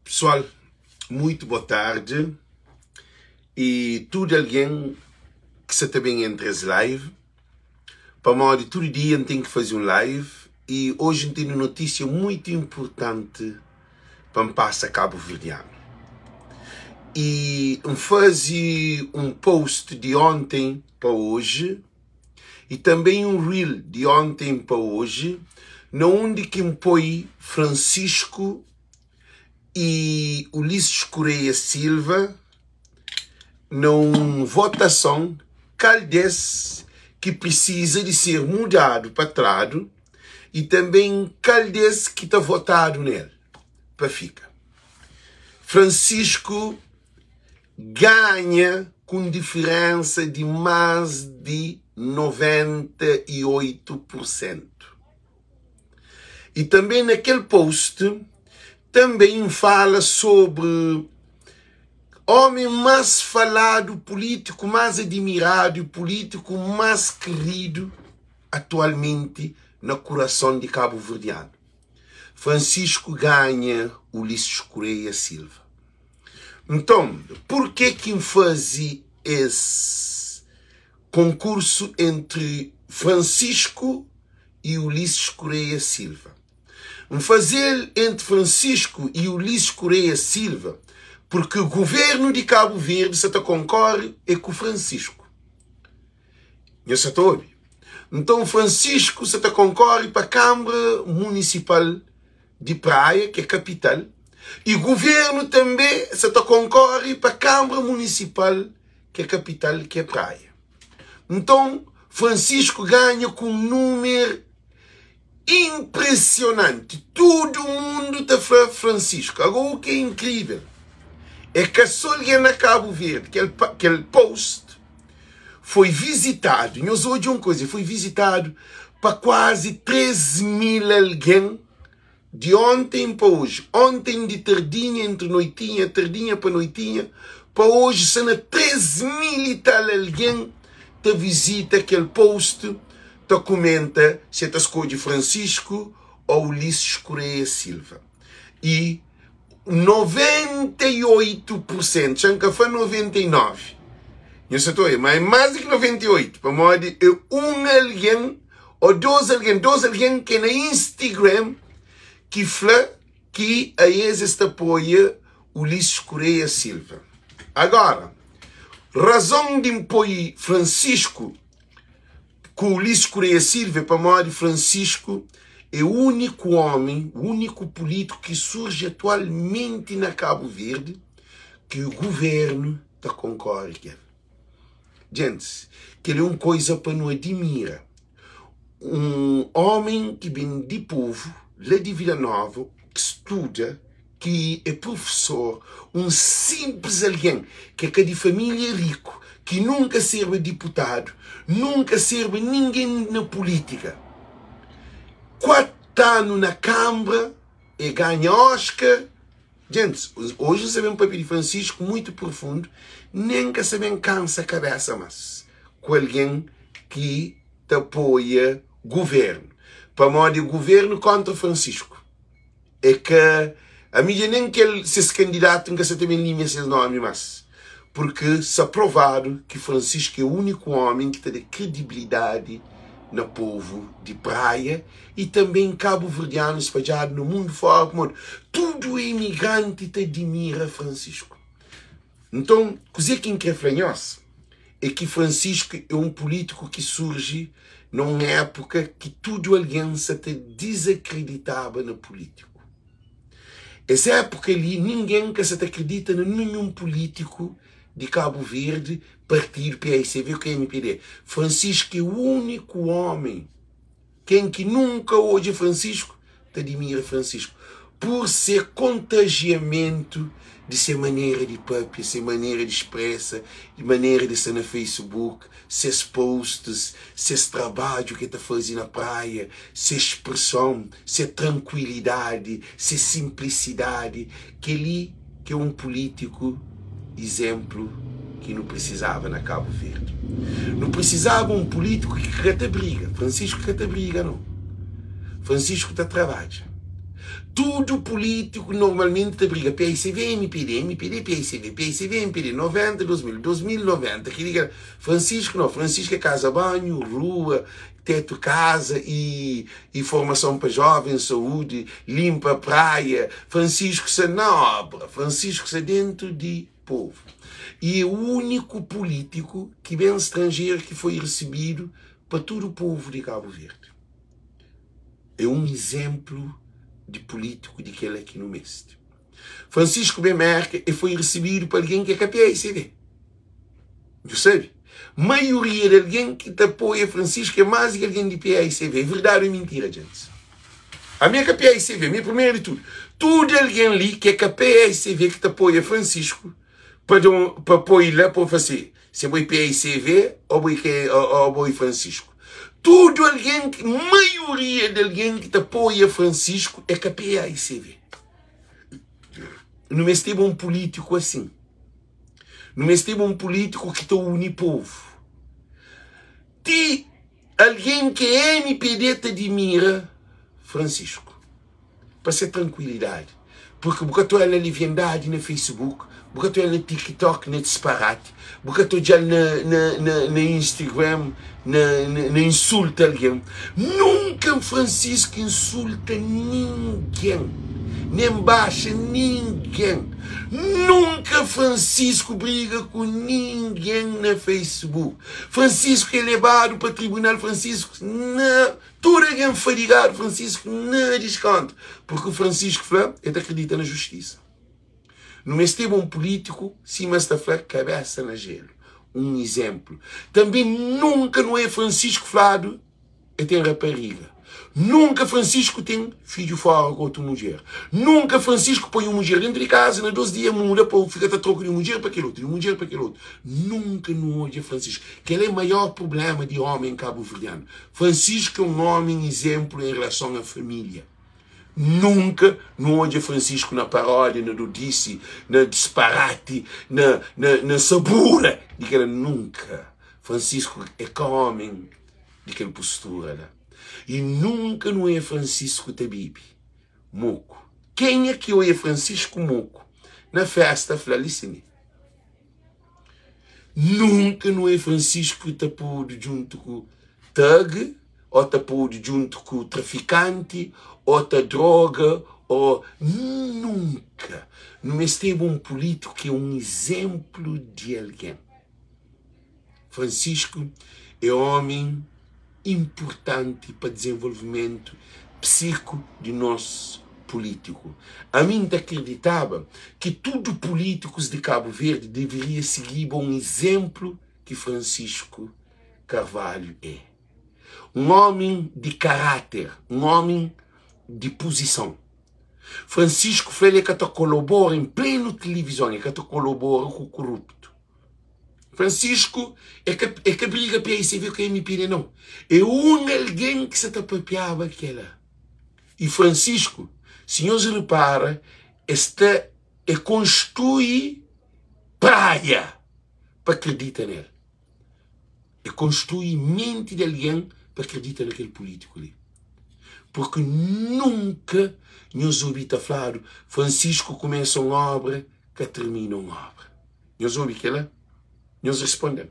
Pessoal, muito boa tarde. E tudo alguém que se também entre as live. Para modo de todo dia tem que fazer um live. E hoje tem uma notícia muito importante para passar Cabo Verdeano. E fazer um post de ontem para hoje. E também um reel de ontem para hoje. Onde que põe Francisco e Ulisses Correia Silva numa votação Caldes que precisa de ser mudado para trás e também Caldes que está votado nele para ficar. Francisco ganha com diferença de mais de 98%. E também naquele post também fala sobre homem mais falado, político mais admirado, político mais querido atualmente no coração de Cabo Verdeano. Francisco ganha Ulisses Correia Silva. Então, por que faz esse concurso entre Francisco e Ulisses Correia Silva? Fazer entre Francisco e Ulisses Correia Silva, porque o governo de Cabo Verde se concorre é com Francisco. Você está ouvindo? Então Francisco se concorre para a Câmara Municipal de Praia, que é a capital, e o governo também se concorre para a Câmara Municipal, que é a capital, que é Praia. Então Francisco ganha com um número impressionante. Todo mundo está falando Francisco. Agora o que é incrível é que só alguém na Cabo Verde, aquele post foi visitado, nós hoje uma coisa, foi visitado para quase 3.000 alguém de ontem para hoje. Ontem de tardinha, entre noitinha, tardinha para noitinha, para hoje são 3.000 e tal alguém que visita aquele post. Comenta se é escolhe Francisco ou Ulisses Correia Silva. E 98%, já foi 99%. Eu sei mas mais de 98%. Para modo é alguém ou dois alguém que na Instagram que fala que a eles apoia Ulisses Correia Silva. Agora, razão de apoiar Francisco com Ulisses Correia Silva, para modo Francisco é o único homem, o único político que surge atualmente na Cabo Verde que o governo está concorre. Gente, que ele é uma coisa para não admirar. Um homem que vem de povo, lá de Vila Nova, que estuda, que é professor, um simples alguém que é de família rico, que nunca serve deputado, nunca serve ninguém na política. 4 anos na Câmara e ganha Oscar. Gente, hoje sabemos um papel de Francisco muito profundo, nem que sabemos cansa a cabeça, mas com alguém que te apoia governo. Para modo governo contra Francisco. É que a mídia nem que ele se candidato, nunca se também linha esse nome, mas porque se aprovado que Francisco é o único homem que tem credibilidade no povo de Praia e também Cabo Verdeano espalhado no mundo fora. Tudo imigrante te admira Francisco. Então, coisa que incrível é que Francisco é um político que surge numa época que tudo alguém se te desacreditava no político. Essa época ali, ninguém que se te acredita em nenhum político de Cabo Verde, partido PSV ou MPD. Francisco é o único homem quem que nunca hoje Francisco te admira Francisco por ser contagiamento de ser maneira de papo, ser maneira de expressa, de maneira de ser no Facebook, seus posts, seus trabalho que está fazendo na praia, sua expressão, sua tranquilidade, sua simplicidade, que ele que é um político exemplo que não precisava na Cabo Verde. Não precisava um político que cata briga. Francisco cata briga, não. Francisco está trabalha. Tudo político normalmente te briga PSV, MPD, PSV, MPD, 90, 2000, 2090. Que diga, Francisco não, Francisco é casa, banho, rua, teto, casa e formação para jovens, saúde, limpa praia. Francisco se na obra, Francisco se dentro de povo. E é o único político que vem estrangeiro que foi recebido para todo o povo de Cabo Verde. É um exemplo de político de que ele aqui no Mestre. Francisco Bemerca foi recebido por alguém que é PSV. Percebe? A maioria de alguém que te apoia Francisco é mais que alguém de PSV. É verdade ou mentira, gente? A minha PSV, minha primeira de tudo. Tudo alguém ali que é PSV que te apoia Francisco para apoiar lá para fazer. Se é PSV ou Francisco. Tudo alguém, maioria de alguém que te apoia Francisco é PSV. Não esteve um político assim. Não esteve um político que te une povo. Alguém que é MPD te admira Francisco. Para ser tranquilidade. Porque porque tu é na liviandade no Facebook, porque tu é no TikTok, no disparate, porque tu já na Instagram, na insulta alguém. Nunca Francisco insulta ninguém. Nem baixa ninguém. Nunca Francisco briga com ninguém no Facebook. Francisco é levado para o tribunal. Francisco não. Tudo alguém fadigado. Francisco não desconto. Porque o Francisco Flá acredita na justiça. Não esteve um político, sim, mas está Flá cabeça na gelo. Um exemplo. Também nunca não é Francisco Flado e tem rapariga. Nunca Francisco tem filho fora com outra mulher. Nunca Francisco põe uma mulher dentro de casa, na 12 dias muda para ficar a troca de uma mulher para aquele outro, de uma mulher para aquele outro. Nunca não odia Francisco. Que ele é o maior problema de homem cabo-verdiano. Francisco é um homem exemplo em relação à família. Nunca não odia Francisco na paródia, na dodice, na disparate, na sabura. Diga nunca. Francisco é que homem de aquela postura, né? E nunca não é Francisco Tabibi, Moco. Quem é que é Francisco Moco? Na festa Flalicine. Nunca não é Francisco Tapudo junto com o thug, ou Tapudo junto com o traficante, ou a droga, ou... Nunca. Não esteve um político que é um exemplo de alguém. Francisco é homem importante para o desenvolvimento psíquico de nosso político. A mim acreditava que todos os políticos de Cabo Verde deveriam seguir um exemplo que Francisco Carvalho é. Um homem de caráter, um homem de posição. Francisco Freire que colabora em pleno televisão, que colabora com o corrupto. Francisco é que briga para você ver o que é MPD, não. É alguém que se tapapeava aquela. E Francisco, senhores repara, construir praia para acreditar nele. É construir mente de alguém para acreditar naquele político ali. Porque nunca nos ouvimos falar, Francisco começa uma obra que termina uma obra. Nos ouvimos aquela? Nós respondemos.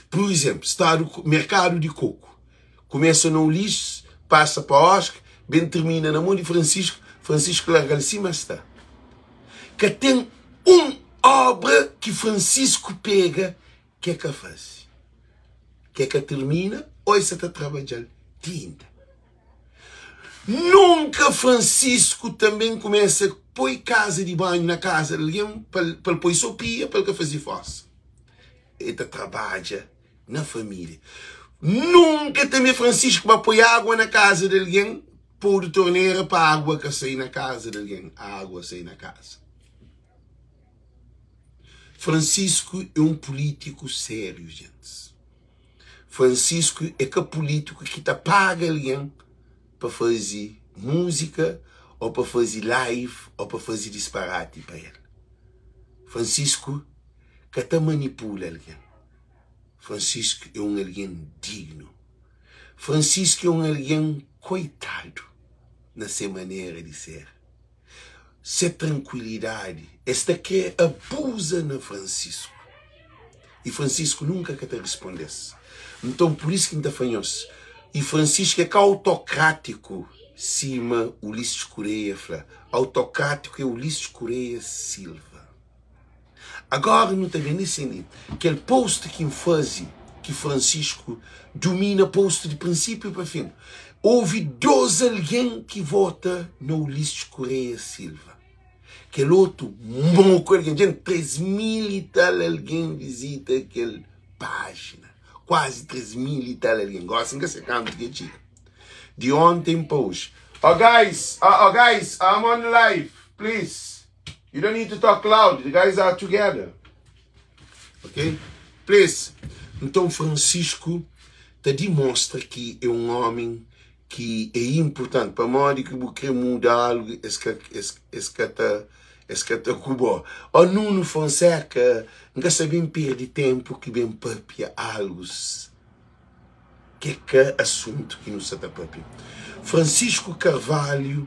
Por exemplo, está no mercado de coco. Começa no lixo, passa para a Oscar, bem termina na mão de Francisco. Francisco larga ali cima está. Que tem uma obra que Francisco pega, que é que faz. Que é que termina, ou você está trabalhando tinta. Nunca Francisco também começa a pôr casa de banho na casa de alguém para pôr sopia, para que fazer força. Ele trabalha na família. Nunca também Francisco vai pôr água na casa de alguém, pôr torneira para a água que sai na casa de alguém. A água sai na casa. Francisco é um político sério, gente. Francisco é que político que paga alguém para fazer música, ou para fazer live, ou para fazer disparate para ele. Francisco que te manipula alguém. Francisco é um alguém digno. Francisco é um alguém coitado na sua maneira de ser. Se tranquilidade, esta que abusa na Francisco. E Francisco nunca que te respondesse. Então, por isso que ainda fanhou-se. E Francisco é que autocrático, cima Ulisses Correia, autocrático é Ulisses Correia Silva. Agora, não está vendo isso, aquele post que faz, que Francisco domina post de princípio para fim. Houve 12 alguém que vota no Ulisses Correia Silva. Aquele outro, monco, alguém, 3.000 e tal alguém visita aquela página. Quase 3.000 e tal alguém. Gostam que você canta que chica. De ontem para hoje. Oh guys, I'm on live. Please. You don't need to talk loud. The guys are together. Ok? Please. Então Francisco te demonstra que é um homem que é importante. Para modo que você quer mudar algo, escata cubo. O Nuno Fonseca não sabem perder tempo que bem papia algo. Que assunto que não se está papia. Francisco Carvalho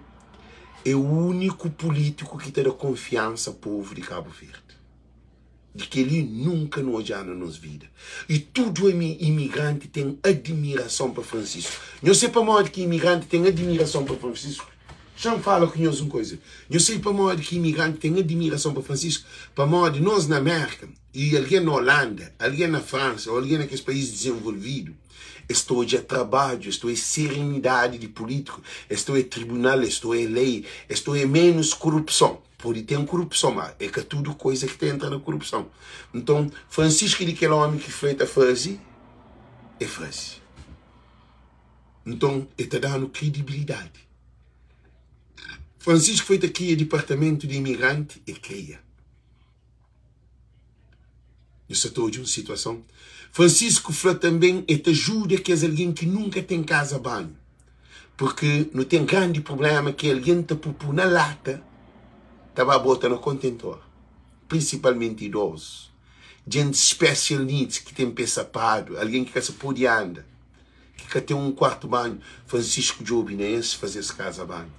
é o único político que tem a confiança ao povo de Cabo Verde. De que ele nunca nos olhou na nossa vida. E todo imigrante tem admiração para Francisco. Eu sei para modo que imigrante tem admiração para Francisco. Já fala com nós uma coisa. Eu sei para modo que imigrante tem admiração para Francisco. Para modo nós na América, e alguém na Holanda, alguém na França, ou alguém naqueles países desenvolvidos, estou a trabalho, estou a serenidade de político, estou a tribunal, estou a lei, estou a menos corrupção. Pode ter corrupção, mas é que tudo coisa que entra na corrupção. Então, Francisco é aquele homem que feita frase, é frase. Então, ele está dando credibilidade. Francisco feita aqui o departamento de imigrante e cria. Isso é toda uma situação. Francisco fala também e te ajuda que é alguém que nunca tem casa banho. Porque não tem grande problema que alguém te pupu na lata, estava a botar no contentor. Principalmente idosos. Gente special needs que tem pé sapado, alguém que se pode andar, que tem um quarto banho. Francisco Jobinense fazer essa casa banho.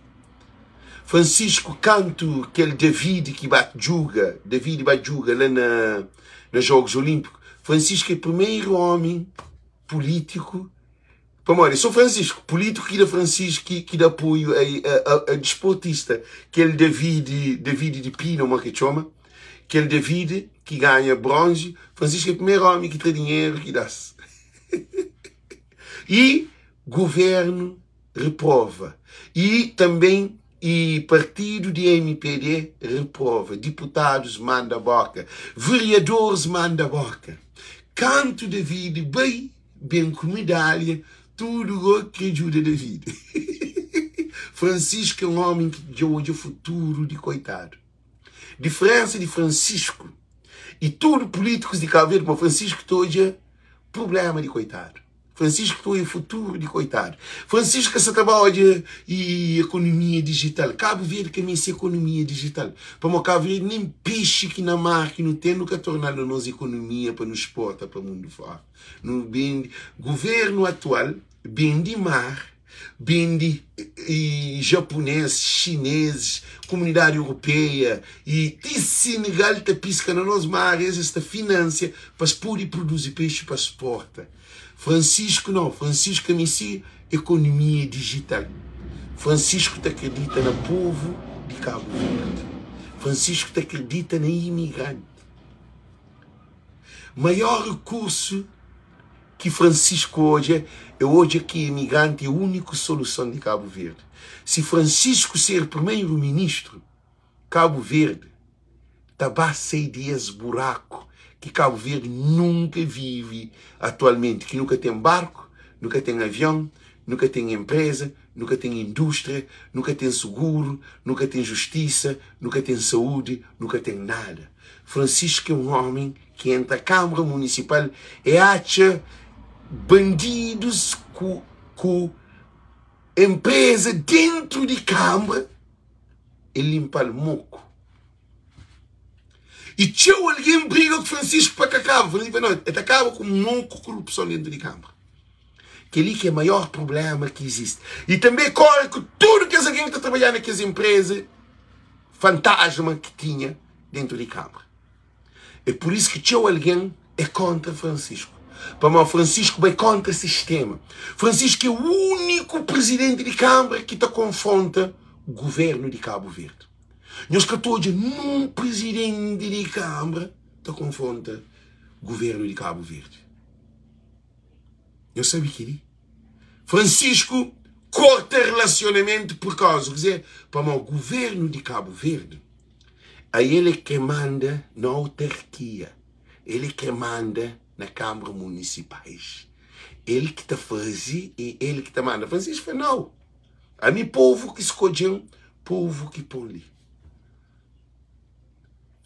Francisco canto aquele David que bate juga, David bate juga lá nos Jogos Olímpicos. Francisco é o primeiro homem político, eu sou Francisco, político que dá Francisco que dá apoio a desportista, aquele David de Pina, uma que chama, aquele David que ganha bronze. Francisco é o primeiro homem que tem dinheiro que dá. E governo reprova. E também e partido de MPD reprova, deputados manda boca, vereadores manda boca. Canto da vida, bem com medalha, tudo o que ajuda da vida. Francisco é um homem que de hoje é o futuro de coitado. Diferença de Francisco e todos políticos de Cabo Verde, mas Francisco hoje é problema de coitado. Francisco é o futuro de coitado. Francisco se trabalha em economia digital. Cabo Verde que é economia digital. Para Cabo Verde nem peixe que na mar que não tem nunca tornado a nossa economia para nos exportar para o mundo fora. No bem governo atual, bem de mar, bem de japoneses, chineses, comunidade europeia e Senegal está pisca nas nossas mares esta financia para poder produzir peixe para exportar. Francisco não, Francisco é economia digital. Francisco te acredita no povo de Cabo Verde. Francisco te acredita na imigrante. Maior recurso que Francisco hoje é que imigrante é a única solução de Cabo Verde. Se Francisco ser primeiro-ministro, Cabo Verde está cheio de buraco que Cabo Verde nunca vive atualmente, que nunca tem barco, nunca tem avião, nunca tem empresa, nunca tem indústria, nunca tem seguro, nunca tem justiça, nunca tem saúde, nunca tem nada. Francisco é um homem que entra à Câmara Municipal e acha bandidos com empresa dentro de Câmara e limpa o moco. E tinha alguém briga com Francisco para que acabe. Francisco não, ele acaba com muita corrupção dentro de Câmara. Que ali que é o maior problema que existe. E também corre com tudo que alguém que está trabalhando naquelas empresas, fantasma que tinha dentro de Câmara. É por isso que tinha alguém é contra Francisco. Para mim, Francisco vai contra o sistema. Francisco é o único presidente de Câmara que está confronta o governo de Cabo Verde. Nós que todos, num presidente de Câmara está confronta o governo de Cabo Verde. Eu sabia que ele. Francisco corta relacionamento por causa, quer dizer, para o governo de Cabo Verde, é ele que manda na autarquia, ele que manda na Câmara Municipais, ele que está fazendo e ele que está manda. Francisco falou, não, a mim povo que escolheu, povo que põe ali.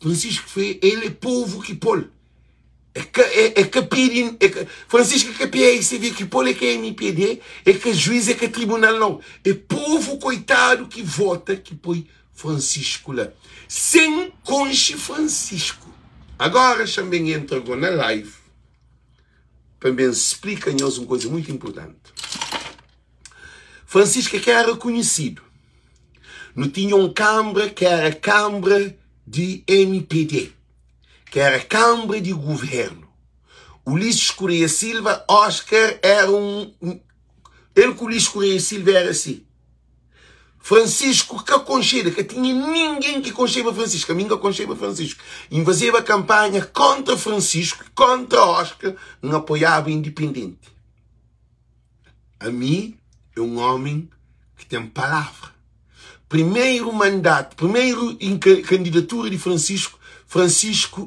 Francisco foi, ele é povo que põe. Francisco é que PSV que põe é que é MPD, é que juiz é que tribunal não. É povo coitado que vota que põe Francisco lá. Sem conche Francisco. Agora também entra agora na live. Também explica-nos uma coisa muito importante. Francisco é que era reconhecido. Não tinha uma Câmara que era a Câmara de MPD. Que era a Câmara de Governo. Ulisses Correia Silva, Oscar, era ele com Ulisses Correia Silva era assim. Francisco que aconchega, que tinha ninguém que aconchega Francisco, a mim que aconchega Francisco. Invasiva a campanha contra Francisco, contra Oscar, não apoiava independente. A mim é um homem que tem palavra. Primeiro mandato, primeiro candidatura de Francisco,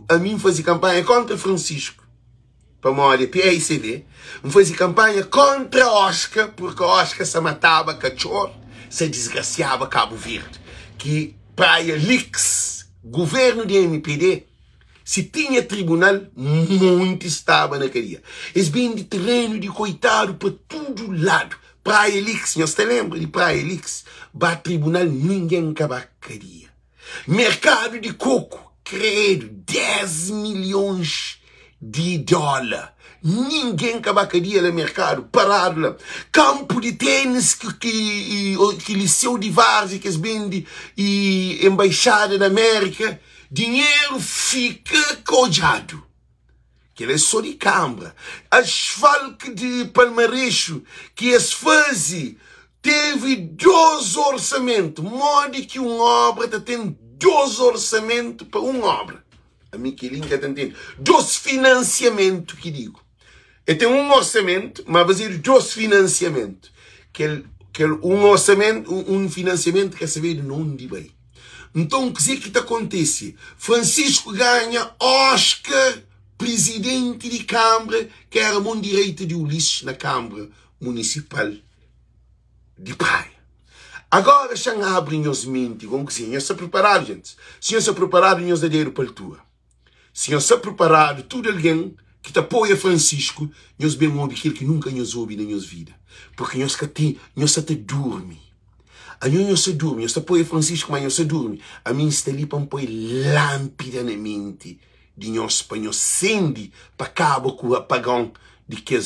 a mim fazia campanha contra Francisco. Para olha, PICV, me fazia campanha contra Oscar, porque Oscar se matava cachorro, se desgraciava Cabo Verde. Que Praia Lix, governo de MPD, se tinha tribunal, muito estava na cadeia. Eles bem de terreno de coitado para todo lado. Praia Lix, você lembra de Praia Lix? Bate tribunal, ninguém acaba a cadeia. Mercado de coco. Credo, 10 milhões de dólares. Ninguém cabacaria no mercado, parado lá. Campo de tênis que Liceu de Várzea, que vende, e Embaixada da América, dinheiro fica cojado. Que ele é só de Câmara. Asfalto de Palmarejo, que eles fazem, teve 2 orçamentos. Modo que uma obra está tendo 2 orçamentos para uma obra. A mim que linda está entendendo. 2 financiamentos, que digo. Eu tenho um orçamento, mas vai ser 2 financiamentos. Um orçamento, um financiamento que saber de onde vai. Então, o que acontece? Francisco ganha Oscar, presidente de Câmara, que era a mão direita de Ulisses na Câmara Municipal de Praia. Agora já abrem os mentes, como que sim, nós estamos preparados, gente. Se nós estamos preparados, nós damos dinheiro para a tua. Se nós estamos preparados, tudo alguém que te apoia Francisco, nós bem ouvimos aquilo que nunca nos ouve na nossa vida. Porque nós até dorme. A nós se dorme, nós apoia Francisco, mas nós se dorme. A mim está ali para pôr lâmpada na mente de nós, para nós acender, para acabar com o apagão de que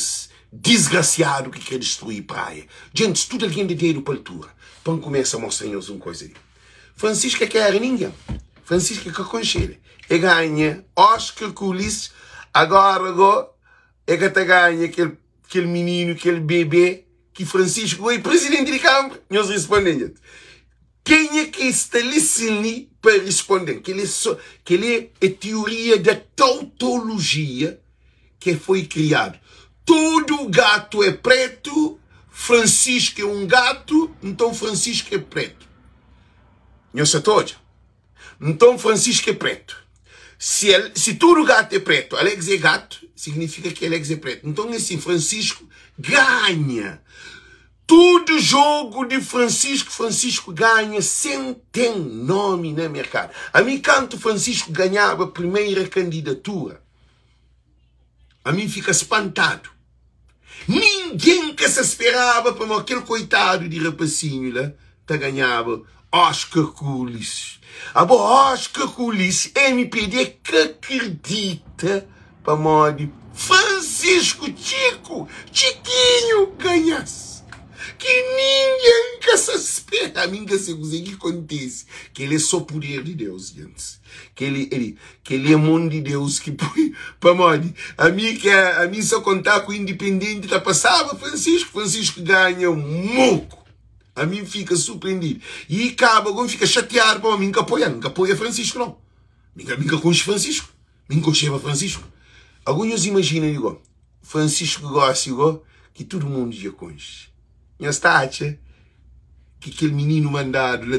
desgraciado que quer destruir a praia. Gente, tudo alguém de dinheiro para a tua. Então começa a mostrar-nos uma coisa aí. Francisco que era ninguém. Francisco que aconchega. Ele ganha Oscar com Ulisses. Agora ele que ganha aquele menino, aquele bebê, que Francisco foi presidente de Câmara. Nós respondemos. Quem é que está ali para responder? Que ele é a teoria da tautologia que foi criado. Todo gato é preto, Francisco é um gato, então Francisco é preto. Não sei todos. Então Francisco é preto. Se todo gato é preto, Alex é gato, significa que Alex é preto. Então assim, Francisco ganha. Todo jogo de Francisco ganha sem ter nome no mercado. A mim, quando Francisco ganhava a primeira candidatura, a mim fica espantado. Ninguém que se esperava para aquele coitado de rapacinho lá, ganhava Oscar com Ulisses. Oscar com Ulisses, MPD que acredita para modo Francisco Chiquinho ganhasse. Que ninguém que se espera, a mim que se consegue acontece, que ele é só poder de Deus, gente. Que ele é mão de Deus que põe para modo. A mim só contar com o independente da passava Francisco ganha um moco. A mim fica surpreendido. E acaba, quando fica chateado para mim que apoia Francisco não. Nunca conheço Francisco. Nunca conheço Francisco. Alguns imaginam igual. Francisco gosta igual que todo mundo já conhece. E a estátua que aquele menino mandado lá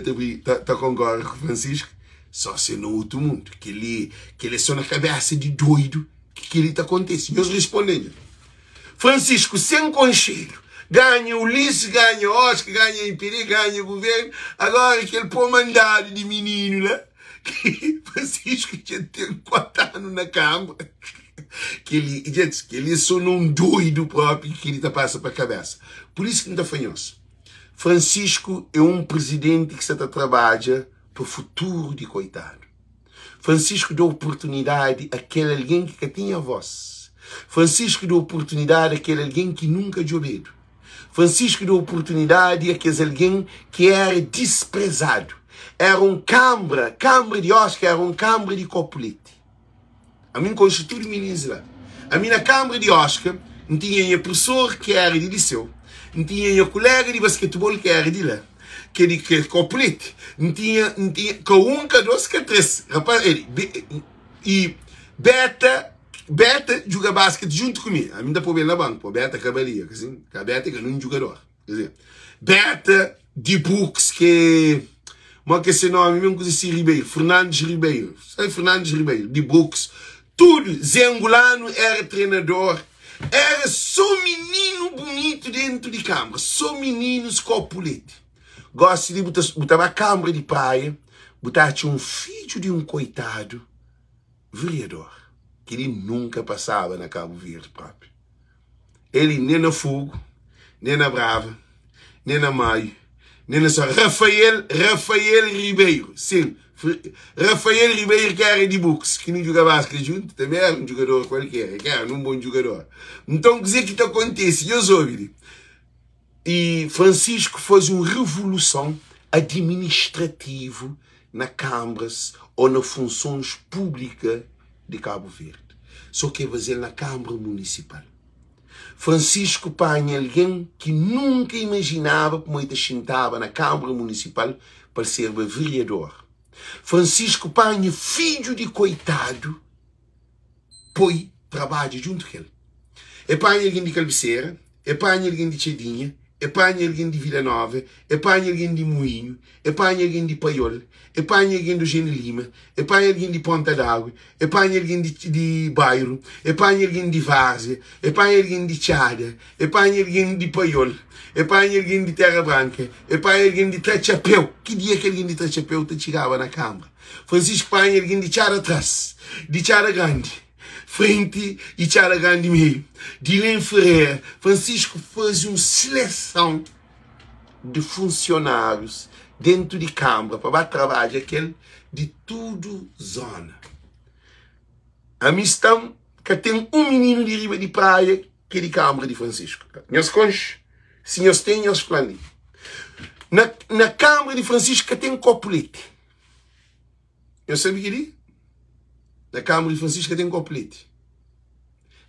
tá concorre com Francisco, só se no outro mundo. Que ele é só na cabeça de doido que ele tá acontecendo. E eles respondem. Francisco, sem conselho, ganha Ulisses, ganha Oscar, ganha Imperi, ganha governo. Agora aquele pô mandado de menino lá, que Francisco já tem 4 anos na Câmara. Que ele é só num doido próprio que ele tá passa para a cabeça. Por isso que não está fanhoso. Francisco é um presidente que está trabalha para o futuro de coitado. Francisco dá oportunidade àquele alguém que tinha voz. Francisco dá oportunidade àquele alguém que nunca deu medo. Francisco dá oportunidade àquele alguém que era desprezado. Era um câmara de Oscar, era um câmara de Copulete. A mim conheço tudo ministro lá. A mim na Câmara de Oscar, não tinha professor que era de liceu. Não tinha colega de basquetebol que era de lá. Que de Copulete. Não tinha, com um, com dois, com três. Rapaz, e Beta joga basquete junto comigo. A mim dá problema na banca, pô. Beta cabalia, assim. A Beta é um jogador. Quer dizer, Beta de Books, que... Mas que esse nome, mesmo coisa assim, Ribeiro. Fernandes Ribeiro. Sabe Fernandes Ribeiro, de Books. Tudo, Zé Angolano era treinador, era só menino bonito dentro de Câmara, só meninos Copulete. Gosto de botar a Câmara de praia, botar um filho de um coitado vereador, que ele nunca passava na Cabo Verde próprio. Ele nem na Fogo, nem na Brava, nem na Maio, nem na só Rafael Ribeiro, sim. Rafael Ribeiro, que era de Books, que não jogava basquete junto, também era um jogador qualquer, que era um bom jogador. Então, quer dizer que isso acontece, eu soube. E Francisco fez uma revolução administrativa na câmaras ou nas funções públicas de Cabo Verde. Só que fazer na Câmara Municipal. Francisco Panha, alguém que nunca imaginava como ele sentava na Câmara Municipal para ser vereador. Francisco Panha, filho de coitado, põe trabalho junto com ele. É Panha alguém de Calbiceira, é Panha alguém de Chedinha, é Panha alguém de Vila Nova, é Panha alguém de Moinho, é Panha alguém de Paiol, é Panha alguém do Gene Lima, é Panha alguém de Ponta d'Água, é Panha alguém de Bairro, é Panha alguém de Várzea, é Panha alguém de Tchada, é Panha alguém de Paiol, é Panha alguém de Terra Branca, é Panha alguém de Trachapéu. Que dia que alguém de Trachapéu te chegava na Câmara? Francisco Panha alguém de Tchada atrás, de Tchada Grande, frente e Tchada Grande meio, de Len Ferreira. Francisco fez uma seleção de funcionários dentro de Câmara para trabalhar aquele de tudo zona. A missão que tem um menino de riba de praia que é de Câmara de Francisco. Nós conhecemos, se nós temos, nós planejamos. Na Câmara de Francisco tem Copulete. Eu sabia que ele? Na Câmara de Francisco tem Copulete.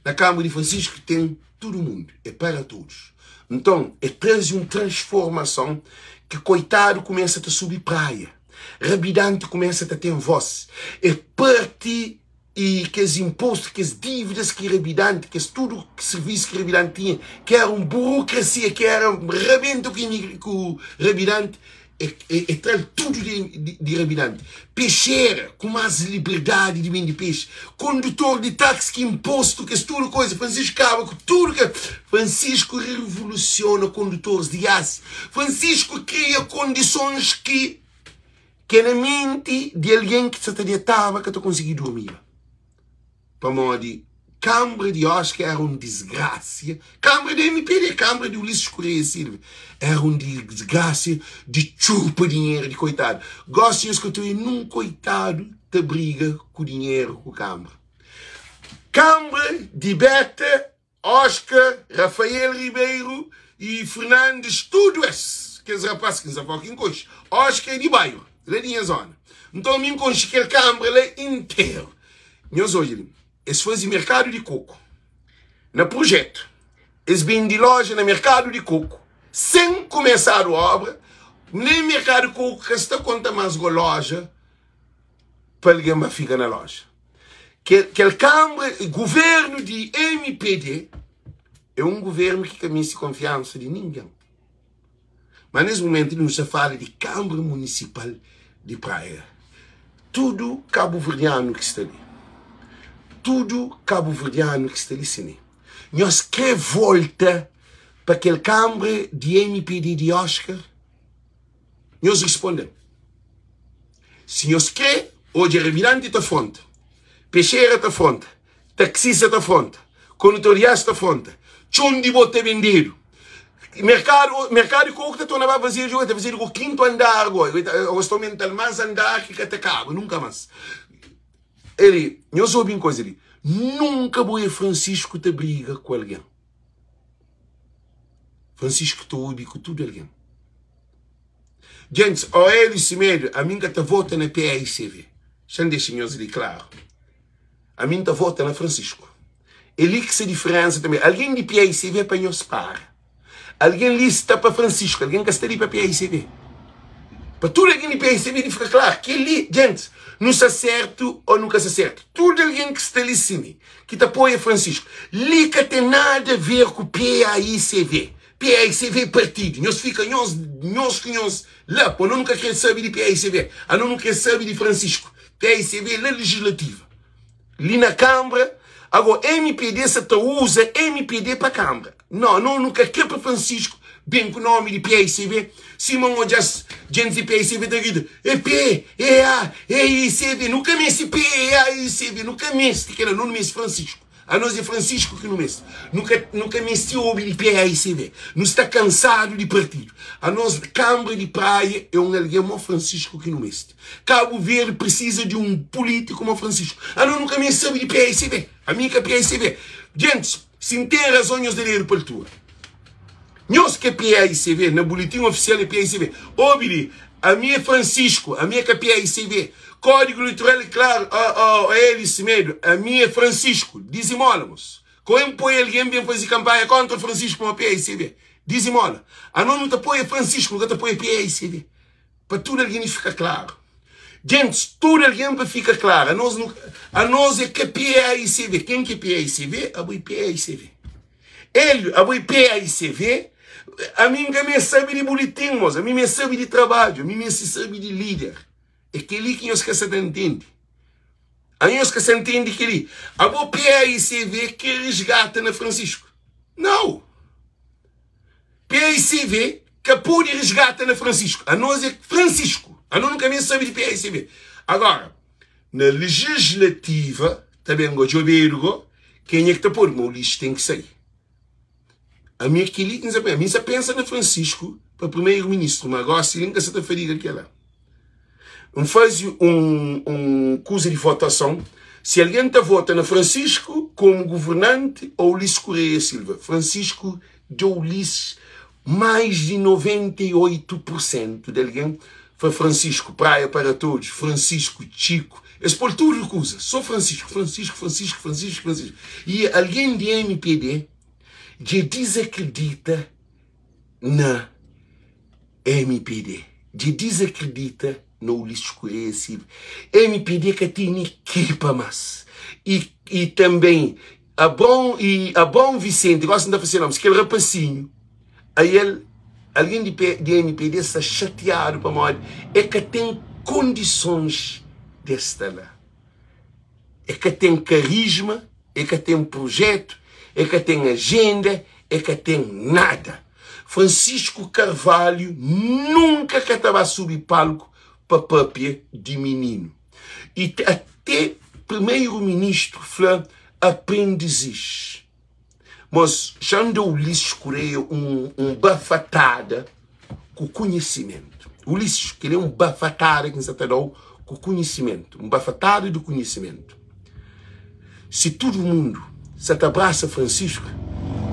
Na Câmara de Francisco tem todo mundo. É para todos. Então, traz uma transformação que coitado começa a subir praia. Rabidante começa a ter voz. É parte e que os impostos, que as dívidas que Rabidante, que tudo que serviço que Rabidante tinha, que era uma burocracia, que era um rabento que o Rabidante, traz tudo de Rabidante. Peixeira, com mais liberdade de vender peixe. Condutor de táxi, que imposto, que tudo coisa. Francisco acaba com tudo que... Francisco revoluciona condutores de aço. Francisco cria condições que na mente de alguém que se estava que eu consegui dormir. Para modo de Câmara de Oscar era uma desgraça. Câmara de MPD, Câmara de Ulisses Correia Silva. Era uma desgraça de chupa dinheiro, de coitado. Gosto de escutar num coitado da briga com o dinheiro, com a Câmara. Câmara de Beta, Oscar, Rafael Ribeiro e Fernandes, tudo isso. Que os rapazes que não sabem coisa. Oscar de bairro, lá na zona. Então, eu conheço aquele Câmara lá inteiro. Nós hoje, eles fazem mercado de coco. No projeto, eles vendem loja no mercado de coco. Sem começar a obra, nem mercado de coco que está conta mais com a loja para alguém ficar na loja. Que Câmara, governo de MPD, é um governo que caminha sem confiança de ninguém. Mas nesse momento não se fala de Câmara Municipal de Praia. Tudo cabo-verdiano que está ali. Tudo cabo-verdiano que está ali, sim. Nós quer volta para aquele Câmara de MPD de Oscar. Nós respondemos. Se nós quer, hoje é revirante da fonte, peixeira da fonte, taxista da fonte, condutoriasta da fonte, chum de bote vendido. Mercado de coco está a fazer o quinto andar agora. Eu estou aumentando mais andar que até acaba, nunca mais. Ele, nós ouvimos coisa ali. Nunca vou Francisco te briga com alguém. Francisco te ouve com tudo alguém. Gente, ao ele se medo, a mim que te vota na PAICV. Já deixa nós ali claro. A mim te vota na Francisco. Ele que se diferença também. Alguém de PAICV para nós para. Alguém lista para Francisco, alguém que está ali para PAICV. Para tudo alguém de PAICV fica claro que ele, gente, não está certo ou nunca está certo. Tudo alguém que está ali sim, que te apoia Francisco, ali que tem nada a ver com PAICV. PAICV partido. Nós fica, nós lá, pô, nunca quer saber de PAICV. A não quer saber de Francisco. PAICV é legislativa. Ali na Câmara, agora MPD se te usa MPD para a Câmara. Não, nunca quer para Francisco, bem com o nome de PAICV. Simão Ojas, gente de PAICV da vida. É P, é A, é ICV. Nunca me esse P, é A, ICV. Nunca me esse, que era não me esse Francisco. A nós é Francisco que não mexe. Nunca me se ouve de PAICV. Não está cansado de partido. A nós, Câmara de Praia, é um alguém como Francisco que não mexe. Cabo Verde precisa de um político como Francisco. A nós nunca me sabe de PAICV. A minha que é PAICV. Gente, se tem razão, nós daremos para tua. Nós que é PAICV, no boletim oficial é PAICV. Ouve, a minha é Francisco, a minha que é PAICV. Código eleitoral, claro, ele se medo. A minha é Francisco, dizimolamos. Como põe alguém bem fazer campanha contra Francisco como PAICV? Dizimola. A não te apoia Francisco, não te apoia PAICV. Para tudo alguém fica claro. Gente, tudo alguém fica claro. A nós é que é PAICV. Quem que é PAICV? A PAICV. Ele, a PAICV, a mim que me sabe de boletim, moça. A mim me sabe de trabalho, a mim me sabe de líder. É aquele que nós que se entende. A nós que se entende que ele, a PAICV que resgata na Francisco. Não. PAICV que pode resgata na Francisco. A nós é Francisco. A nós nunca me sabe de PAICV. Agora, na legislativa, também o governo, quem é que está por o lixo tem que sair. A minha que a mim só pensa na Francisco para primeiro-ministro, mas agora se nunca se está ferindo aquela. Faz curso de votação. Se alguém está votando na Francisco como governante ou Ulisses Correia Silva. Francisco deu Ulisses mais de 98% de alguém. Foi Francisco, Praia para Todos, Francisco, Chico. Eles por tudo recusa. Só Francisco. E alguém de MPD que desacredita na MPD. Que desacredita no Ulisses Correia Silva. MPD que tem equipa mais. E também a Bom Vicente, gosta de fazer nomes, aquele rapacinho. Aí ele, alguém de MPD está chateado para morrer. É que tem condições de estar lá. É que tem carisma, é que tem projeto, é que tem agenda, é que tem nada. Francisco Carvalho nunca que estava a subir palco para papia de menino. E até primeiro-ministro falou aprendiz. Mas já andou Ulisses Correia um bafatada com conhecimento. Ulisses, que ele é um bafatada que se deu com conhecimento. Um bafatada do conhecimento. se todo mundo se abraça Francisco,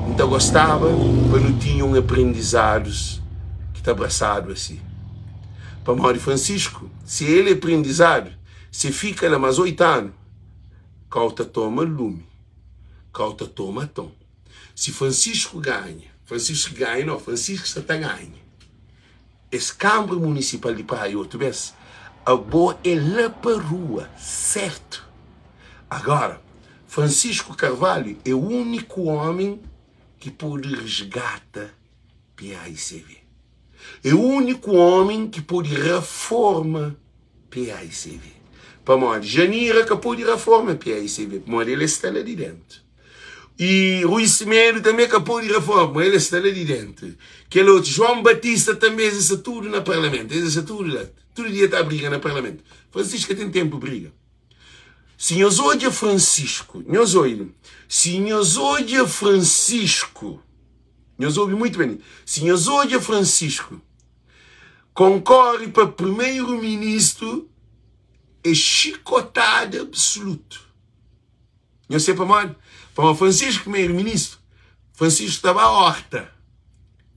então gostava, mas não tinham aprendizados que te abraçado assim. Para morrer Francisco, se ele é aprendizado, se fica lá mais 8 anos, cauta toma lume, cauta toma tom. Se Francisco ganha não, Francisco está ganha. Esse Câmara Municipal de Praia, tu vês, a boa é lá para a rua, certo? Agora, Francisco Carvalho é o único homem que pode resgatar PAICV. É o único homem que pode reforma PAICV. Para morrer Janeiro que pode reforma PAICV. Para morrer ele está lá de dentro. E Rui Semedo também que pode reforma, ele está lá de dentro. Aquele outro, João Batista também existe tudo no Parlamento. Existe tudo lá. Todo dia está a briga no Parlamento. Francisco tem tempo de briga. Se nós olhamos Francisco, nós olhamos muito bem, se nós olhamos Francisco, concorre para primeiro-ministro, é chicotada absoluta. Não sei para Francisco, primeiro-ministro, Francisco estava à horta.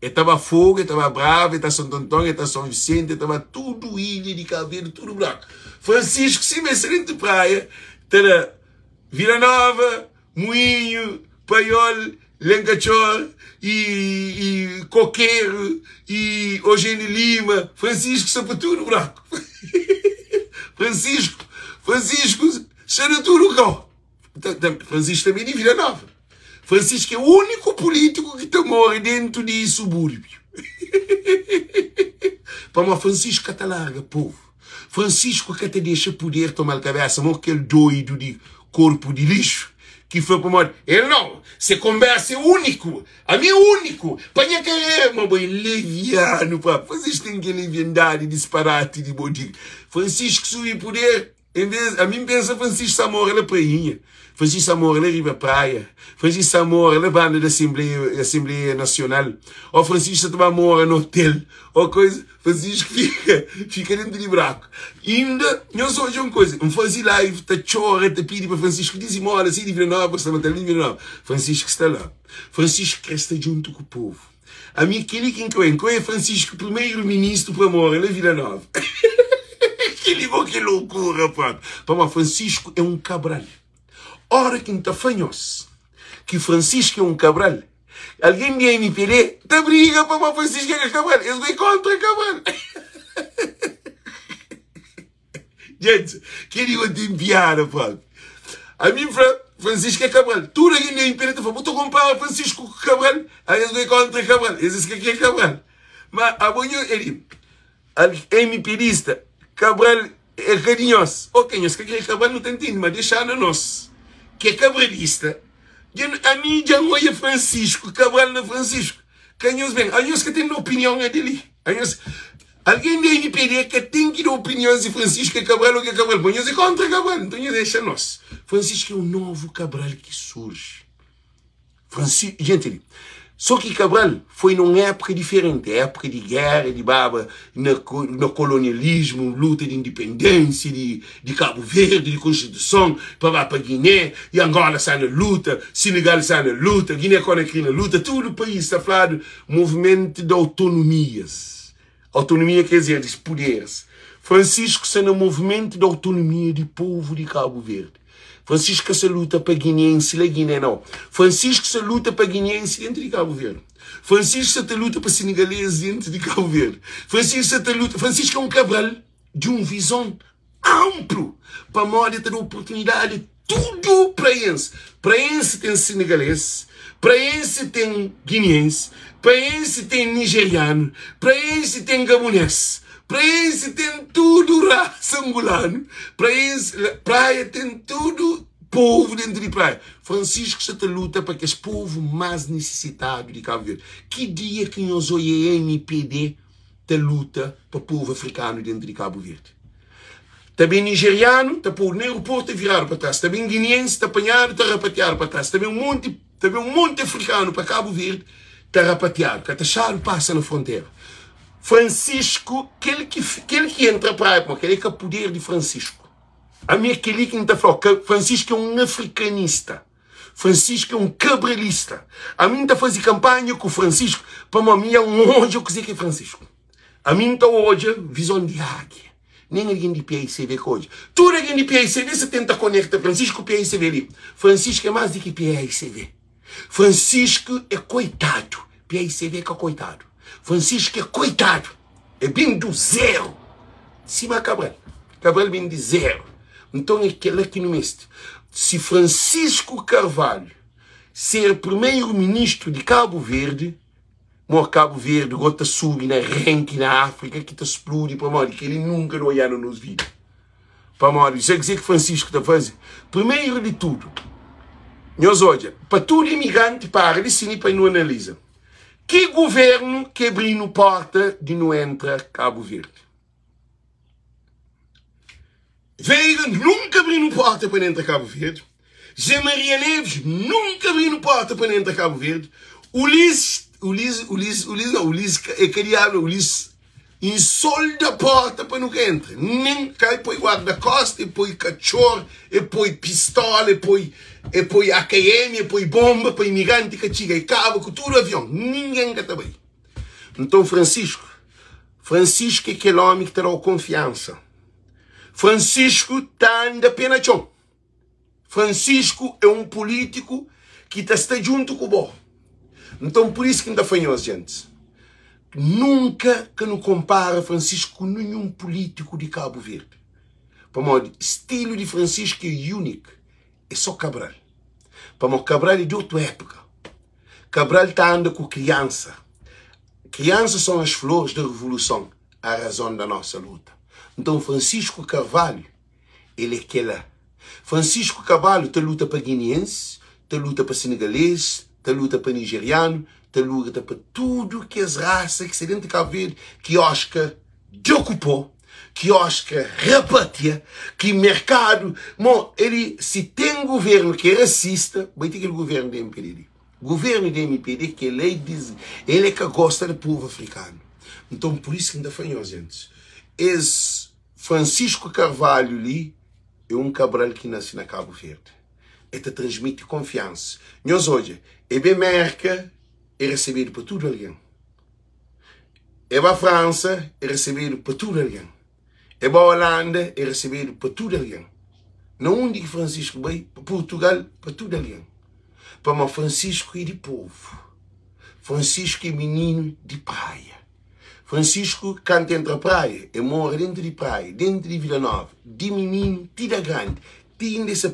Ele estava fogo, ele estava bravo, ele estava Santo Antônio, ele estava São Vicente, ele estava tudo ilha de Cabo Verde, tudo branco. Francisco, sim, mas excelente praia, era Vila Nova, Moinho, Paiol, Lencachor, e Coqueiro, e Eugênio Lima. Francisco, sabe tudo branco. Francisco, sabe tudo cá. Francisco também de Vila Nova. Francisco é o único político que está morre dentro de subúrbio. Para Francisco que te larga, povo. Francisco que te deixa poder tomar a cabeça, não aquele doido de corpo de lixo que foi para morrer. Ele não, se conversa é único, a mim é único. Para que é, meu boi, leviano, pá. Francisco tem que leviandade, disparate de bodiga. Francisco subir poder, em vez, a mim pensa Francisco Samora na prainha. Francisco Samora na Riba Praia. Francisco Samora na banda da Assembleia Nacional. Ou Francisco Samora no hotel. Ou coisa. Francisco fica dentro de buraco. Ainda, não só de uma coisa. Um fazer live, tá chora, tá pede para Francisco. Diz mora assim de Vila Nova, está matando de Vila Nova. Francisco está lá. Francisco quer estar junto com o povo. A mim, aquele que é Francisco, primeiro-ministro para morar na Vila Nova. Que loucura, pá. Para Francisco é um Cabral. Ora que está fanhoso, que Francisco é um Cabral. Alguém de MPD tá briga para Francisco é Cabral. Eles vão contra Cabral. Gente, que digo de piada, pá. A mim, Francisco é Cabral. Tudo alguém de MPD tá falando, tu compara Francisco com Cabral, aí eles vão contra Cabral. Eles que é Cabral. Mas a bonho, ele, MPDista, Cabral é carinhoso. Ok, nós que é Cabral não tem entende, mas deixa no nosso. Que é cabralista, a mim já não é Francisco, Cabral não é Francisco. Canhos bem, a nós que tem opinião é dele. Alguém da MPD que tem que dar opinião se Francisco é Cabral ou que é Cabral. Mas nós é contra Cabral, então deixa nós. Francisco é um novo Cabral que surge. Francisco, gente, só que Cabral foi numa época diferente, época de guerra, de baba, no colonialismo, luta de independência, de Cabo Verde, de Constituição, para Guiné, e Angola está na luta, Senegal está na luta, Guiné-Conakry na luta, todo o país está falando movimento de autonomias. Autonomia quer dizer, dos poderes. Francisco está no movimento de autonomia do povo de Cabo Verde. Francisco se luta para guineense, lá Guiné não. Francisco se luta para guineense dentro de Cabo Verde. Francisco se luta para senegalês dentro de Cabo Verde. Francisco é um Cabral de uma visão ampla para moda ter oportunidade tudo para eles. Para eles tem senegalês, para eles tem guineense, para eles tem nigeriano, para eles tem gabonês. Para esse tem tudo raça angolano. Para esse, praia tem tudo povo dentro de praia. Francisco se luta para que os povos mais necessitados de Cabo Verde. Que dia que nós olhamos a MPD te luta para o povo africano dentro de Cabo Verde? Também nigeriano, está por no aeroporto virar para trás. Também guineense, está apanhado, está rapateado para trás. Também um monte africano para Cabo Verde, está rapateado. Que está passa na fronteira. Francisco, aquele que entra para a época, aquele que é o poder de Francisco. A minha aquele que está falando que Francisco é um africanista. Francisco é um cabralista. A mim está fazendo campanha com o Francisco. Para mim é hoje eu dizer que é Francisco. A mim está hoje visão de águia. Nem alguém de PICV hoje. Tudo alguém de PICV se tenta conectar Francisco com o PICV ali. Francisco é mais do que PICV. Francisco é coitado. PICV é coitado. Francisco é coitado. É bem do zero. Cima Cabral. Cabral bem de zero. Então é aquele aqui no mestre. Se Francisco Carvalho ser primeiro-ministro de Cabo Verde, Cabo Verde, gota sub na renque na África, que te explode para morrer, que ele nunca não olharam nos vídeos. Para morrer, isso é dizer que Francisco está fazendo. Primeiro de tudo, nós olha, para todo imigrante para de cine para não analisa. Que governo que abriu porta de não entrar Cabo Verde? Veiga nunca abriu porta para entrar Cabo Verde. Zé Maria Neves nunca abriu porta para entrar Cabo Verde. Ulisses é criado, Ulisses insolda a porta para não entrar. Nem cai põe guarda-costa, e põe cachorro, e põe pistola, e põe AKM, e põe bomba para imigrante que chega e cabo com tudo avião. Ninguém que está bem. Então Francisco é aquele homem que terá confiança. Francisco está anda pena chão. Francisco é um político que está junto com o bom. Então, por isso que ainda foi nós, gente. Nunca que não compara Francisco com nenhum político de Cabo Verde. Para o estilo de Francisco é único. É só Cabral. Para o Cabral é de outra época. Cabral está andando com criança. Crianças são as flores da revolução. A razão da nossa luta. Então, Francisco Carvalho, ele é aquela. Francisco Carvalho está luta para guineense, está luta para senegalês, está luta para nigeriano, está luta para tudo que as raças que se dentro de Cabo Verde, que Oscar decupou, que Oscar repatia, que mercado. Bom, ele, se tem governo que é racista, vai ter aquele governo da MPD. Governo da MPD que ele diz, ele é que gosta do povo africano. Então, por isso que ainda foi nós, gente. Esse Francisco Carvalho ali é um Cabral que nasce na Cabo Verde. Ele te transmite confiança. Nós hoje, é bem merca, é recebido por tudo alguém. É para a França, é recebido por tudo alguém. É para a Holanda, é recebido por tudo alguém. Não onde que Francisco vai, para Portugal, para tudo alguém. Para o Francisco é de povo. Francisco é menino de praia. Francisco canta entre a praia, e mora dentro de praia, dentro de Vila Nova, de menino, tira grande, tinha esse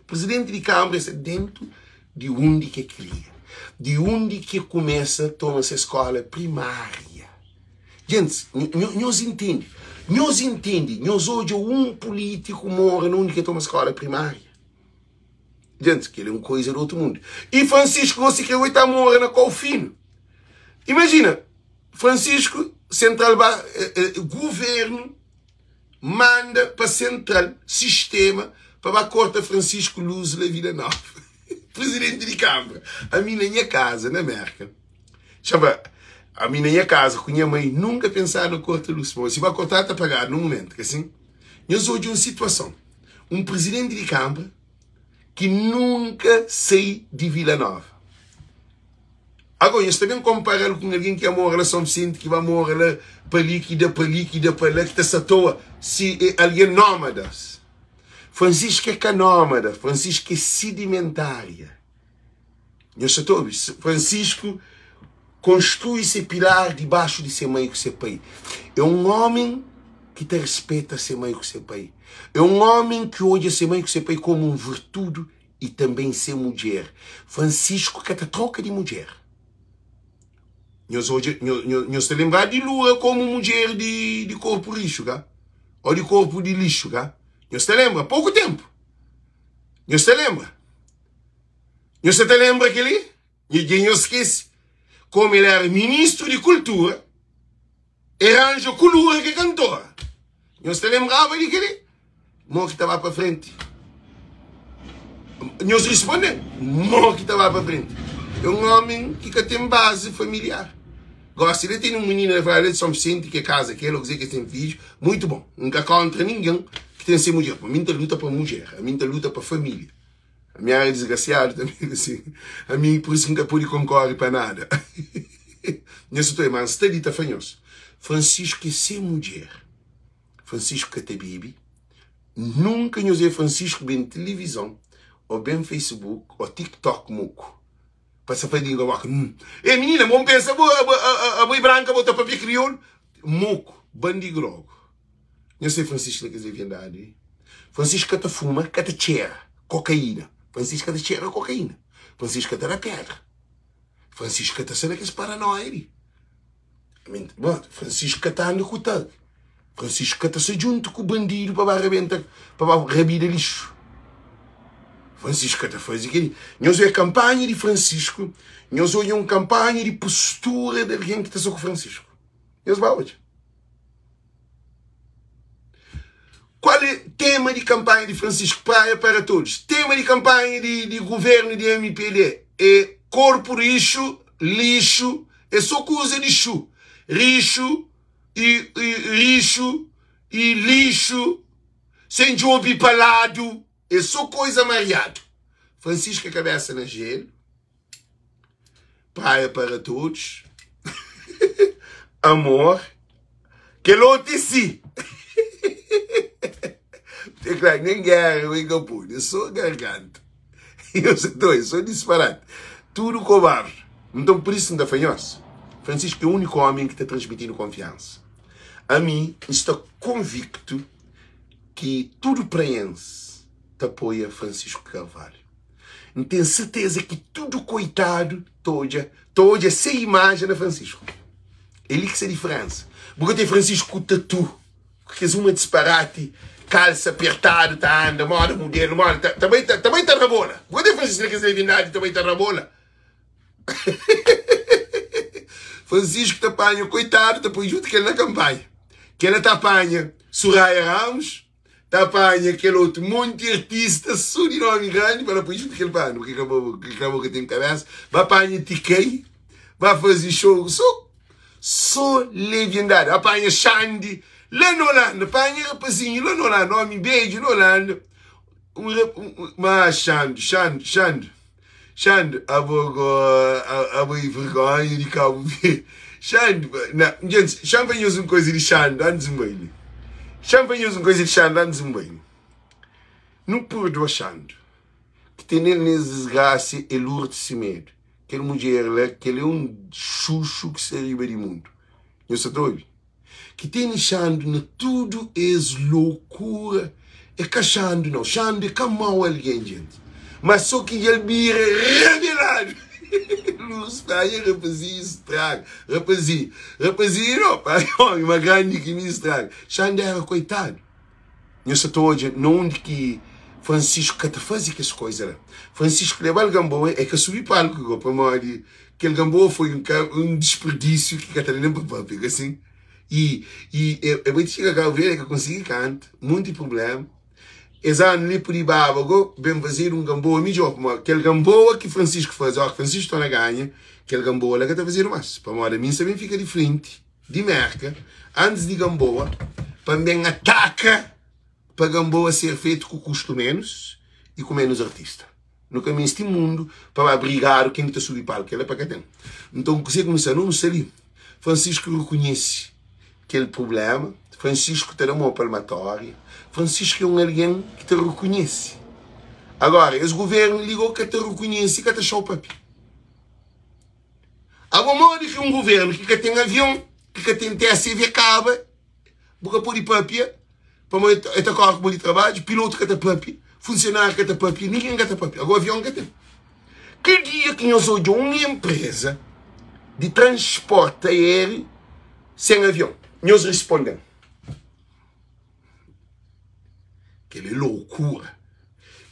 presidente de Câmara, esse dentro de onde que cria, de onde que começa, toma-se a escola primária. Gente, nós entendemos, nós hoje um político mora onde que toma a escola primária. Gente, que ele é uma coisa do outro mundo. E Francisco, você que está morando na Colfino. Imagina, Francisco, central, governo, manda para central, sistema, para a corta Francisco Luz da Vila Nova. Presidente de Câmara. A minha casa, na América. Chama, a minha casa, com minha mãe, nunca pensaram na corta Luz. Se vai cortar, está pagado, num momento, que assim. Nós hoje uma situação. Um presidente de Câmara que nunca sai de Vila Nova. Agora, eu também comparo com alguém que é uma relação Vicente, que vai morrer para ali, que dá para lá, que está à toa, se é alguém nómadas. Francisco é canômada, Francisco é sedimentária. Francisco construi esse pilar debaixo de ser mãe com seu pai. É um homem que te respeita ser mãe com seu pai. É um homem que olha ser mãe com seu pai como um virtude e também ser mulher. Francisco que te troca de mulher. Nós te lembrar de Lua como mulher de corpo lixo, tá? Ou de corpo de lixo, tá? Nós te lembra, pouco tempo. Nós te lembra. Nós te lembra aquele? Ninguém esquece. Como ele era ministro de cultura, era anjo cultura que cantou. Nós te lembrava de aquele? Mó que estava para frente. Nós respondemos, mó que estava para frente. É um homem que tem base familiar. Gosta, ele tem um menino na Vila de São Vicente que é casa, que ele dizer que tem filho, muito bom. Nunca contra ninguém que tem que ser mulher. A mim luta para mulher, a mim luta para família. A minha é desgraciada também, assim. A mim, por isso, nunca pude concorrer para nada. Nisso estou, mas está dito fanhoso. Francisco é ser mulher. Francisco que te bibi. Nunca nos é Francisco bem televisão, ou bem Facebook, ou TikTok muco. Passa para dizer, menina, vamos pensar, a boi branca, bota papel crioulo. Muco, bandido logo. Eu sei Francisco que é verdade. Francisco que te fuma, que te cheira cocaína. Francisco que te cheira cocaína. Francisco que te dá pedra. Francisco que te será que é paranoia. Francisco que te anda com o tal. Francisco que te se junta com o bandido para arrebentar, para rabir lixo. Francisco que te faz aquilo. Nós é a campanha de Francisco. Nós olhamos uma campanha de postura de alguém que está só com Francisco. Nós vamos. Qual é o tema de campanha de Francisco Praia para todos? Tema de campanha de governo de MPD é corpo lixo, lixo, é só coisa de lixo. Lixo e lixo, sem job palado, é só coisa mareado. Francisco a cabeça na gelo, praia para todos, amor, que lote si. É claro, nem guerra, eu sou garganta. Eu sou disparado. Tudo covarde. Então por isso não é fanhoso. Francisco é o único homem que está transmitindo confiança. A mim, estou convicto que tudo preenche te apoia Francisco Carvalho. Não tenho certeza que tudo coitado toda sem imagem de Francisco. Ele que se diferença. Porque tem Francisco com tatu, que é uma disparate, calça apertado, tá anda, moda modelo, moda, também tá na bola. Porque tem Francisco que é divindade, também tá na bola. Francisco te apanha, coitado, depois junto que ele na campanha. Que ele te apanha Soraya Ramos, te apanha aquele outro monte de artista, só de nome grande, para depois junto que ele pano, que acabou que tem cabeça, vai apanha Tiquei, vai fazer show, só legendade, apanha Xande, lá no Holanda, apanha rapazinho, lá no Holanda, homem beijo no Holanda, mas Xande, abo vergonha de Cabo Verde. Xande, gente, champanhe uma coisa de Xande, antes um bem. Champanhe uma coisa de Xande, antes um bem. Não perdoa Xande. Que tem nele desgraça e lourdes de medo. Aquela mulher lá, que ele é um chuchu que se arriba do mundo. Eu sou doido. Que tem Xande, na tudo é loucura. É que Xande não. Xande é que mal alguém, gente. Mas só que ele vira revelado. Luz, pai, rapazinho, estraga. Rapazinho, não, pai, uma grande que me estraga. Xande era coitado. Eu sou hoje, não onde que Francisco que te fazia que as coisas lá. Francisco levava o Gamboa, é que subi palco, para morrer. Aquele Gamboa foi um desperdício que a Catarina para assim. E eu vou te chegar a ver que eu consegui cantar, muito problema. Exato, ali por Ibabago, bem fazer um Gamboa melhor, aquele Gamboa que Francisco faz, ó, que Francisco está na ganha, aquele Gamboa lá que está a fazer mais. Para morar, a mim também fica de frente, de merca, antes de Gamboa, para bem ataca, para Gamboa ser feito com custo menos e com menos artista. No caminho este mundo, para brigar quem está a subir palco, ele é para cá dentro. Então, você começa, não sei ali. Francisco reconhece aquele problema, Francisco terá uma palmatória, Francisco é um alguém que te reconhece. Agora, esse governo ligou que te reconhece e que te achou o papi. Agora, modo que um governo que tem avião, que tem TSV acaba, porque por ir papi, para te correr com o trabalho, piloto que te papi, funcionário que te papi, ninguém que te papi. Agora, avião que tem. Que dia que nós olhamos uma empresa de transporte aéreo sem avião? Nós respondemos. Aquela loucura.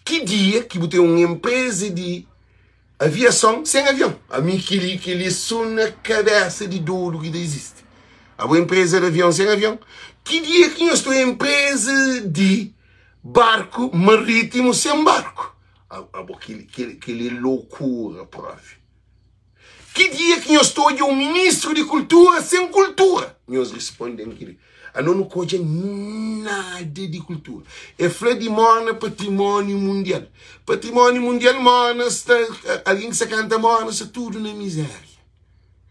Que dia que você tem uma empresa de aviação sem avião? A mim que lhe só na cabeça de duro que existe. A boa empresa de avião sem avião. Que dia que nós temos uma empresa de barco marítimo sem barco? Aquela loucura, prof. Que dia que nós temos um ministro de cultura sem cultura? Nós respondemos que A não coja nada de cultura. É flor de morna patrimônio mundial. Patrimônio mundial morna, alguém que se canta morna, está tudo na miséria.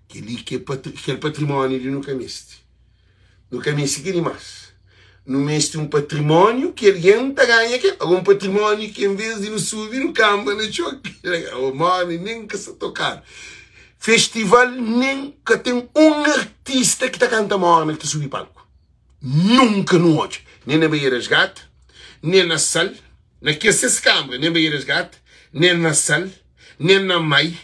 Aquele patrimônio de nunca miste. Nunca miste que mais. Não miste um patrimônio que alguém está ganhando. Algum patrimônio que em vez de não subir no campo, não choque. O morna nem que se tocar. Festival nem que tem um artista que está cantando morna que está subir palco. Nunca no hoje. Nem na Baía das Gatas, nem na Sal, na que se câmara, nem na Baía das Gatas, nem na Sal, nem na Mai,